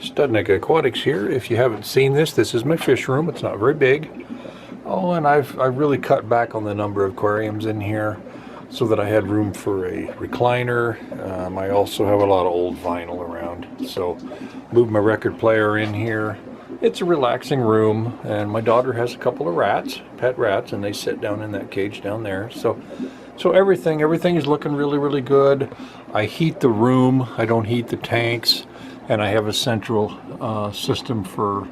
Studnik Aquatics here. If you haven't seen this, this is my fish room. It's not very big. Oh, and I've really cut back on the number of aquariums in here so that I had room for a recliner. I also have a lot of old vinyl around. So moved my record player in here. It's a relaxing room, and my daughter has a couple of rats, pet rats, and they sit down in that cage down there. So everything is looking really good. I heat the room. I don't heat the tanks. And I have a central system for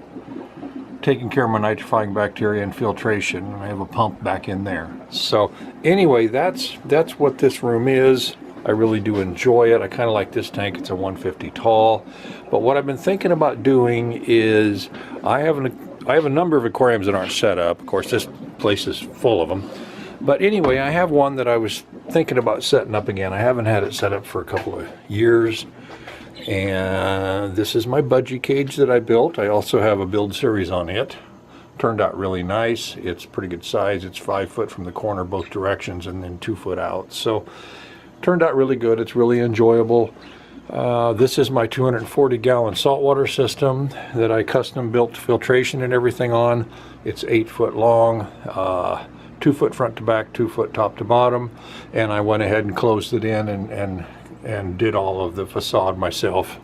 taking care of my nitrifying bacteria and filtration. And I have a pump back in there. So anyway, that's what this room is. I really do enjoy it. I kind of like this tank. It's a 150 tall. But what I've been thinking about doing is I have a number of aquariums that aren't set up. Of course, this place is full of them. But anyway, I have one that I was thinking about setting up again. I haven't had it set up for a couple of years. And this is my budgie cage that I built. I also have a build series on it. Turned out really nice. It's pretty good size. It's 5 foot from the corner both directions and then 2 foot out. So turned out really good. It's really enjoyable. This is my 240 gallon saltwater system that I custom built filtration and everything on. It's 8 foot long, 2 foot front to back, 2 foot top to bottom. And I went ahead and closed it in and did all of the facade myself.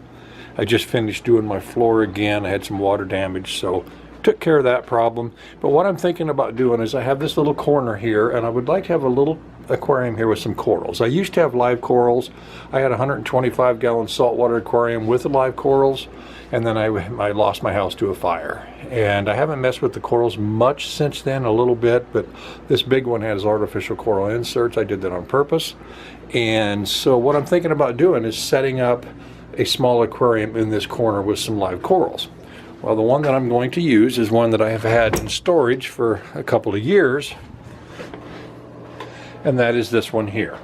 I just finished doing my floor again. I had some water damage, so took care of that problem. But what I'm thinking about doing is I have this little corner here, and I would like to have a little aquarium here with some corals. I used to have live corals. I had a 125 gallon saltwater aquarium with the live corals, and then I lost my house to a fire. And I haven't messed with the corals much since then, a little bit, but this big one has artificial coral inserts. I did that on purpose. And so what I'm thinking about doing is setting up a small aquarium in this corner with some live corals. Well, the one that I'm going to use is one that I have had in storage for a couple of years, and that is this one here.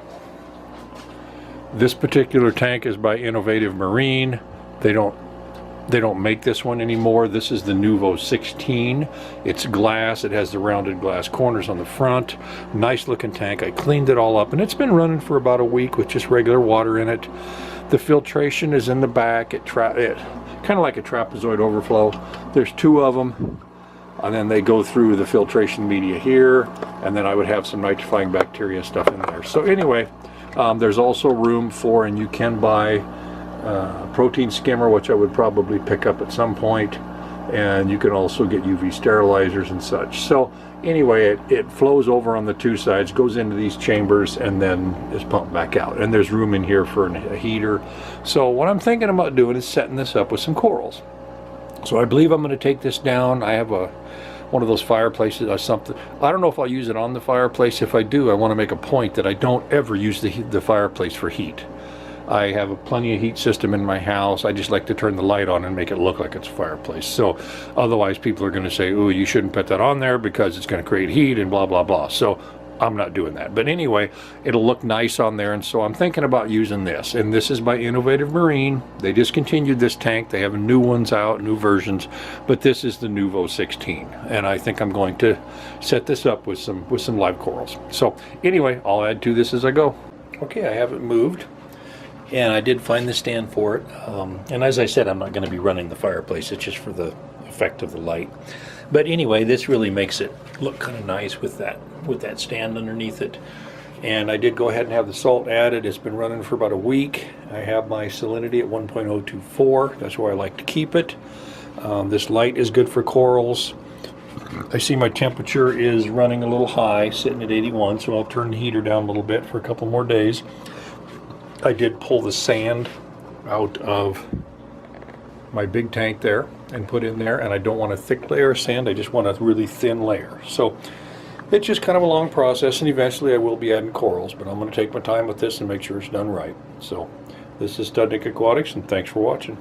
This particular tank is by Innovative Marine. They don't make this one anymore. This is the Nuvo 16. It's glass. It has the rounded glass corners on the front. Nice looking tank. I cleaned it all up, and it's been running for about a week with just regular water in it. The filtration is in the back. It kind of like a trapezoid overflow. There's 2 of them, and then they go through the filtration media here, and then I would have some nitrifying bacteria stuff in there. So anyway, there's also room for, and you can buy protein skimmer, which I would probably pick up at some point, and you can also get UV sterilizers and such. So anyway, it flows over on the 2 sides, goes into these chambers, and then is pumped back out. And there's room in here for a heater. So what I'm thinking about doing is setting this up with some corals. So I believe I'm going to take this down. I have one of those fireplaces or something. I don't know if I'll use it on the fireplace. If I do, I want to make a point that I don't ever use the fireplace for heat. I have plenty of heat system in my house. I just like to turn the light on and make it look like it's a fireplace. So otherwise people are going to say, oh, you shouldn't put that on there because it's going to create heat and blah, blah, blah. So I'm not doing that. But anyway, it'll look nice on there. And so I'm thinking about using this. And this is by Innovative Marine. They discontinued this tank. They have new ones out, new versions. But this is the Nuvo 16. And I think I'm going to set this up with some live corals. So anyway, I'll add to this as I go. Okay, I have it moved. And I did find the stand for it. And as I said, I'm not going to be running the fireplace. It's just for the effect of the light. But anyway, this really makes it look kind of nice with that stand underneath it. And I did go ahead and have the salt added. It's been running for about a week. I have my salinity at 1.024. That's where I like to keep it. This light is good for corals. I see my temperature is running a little high, sitting at 81, so I'll turn the heater down a little bit for a couple more days. I did pull the sand out of my big tank there and put in there, and I don't want a thick layer of sand. I just want a really thin layer. So it's just kind of a long process, and eventually I will be adding corals, but I'm going to take my time with this and make sure it's done right. So this is Studnik Aquatics, and thanks for watching.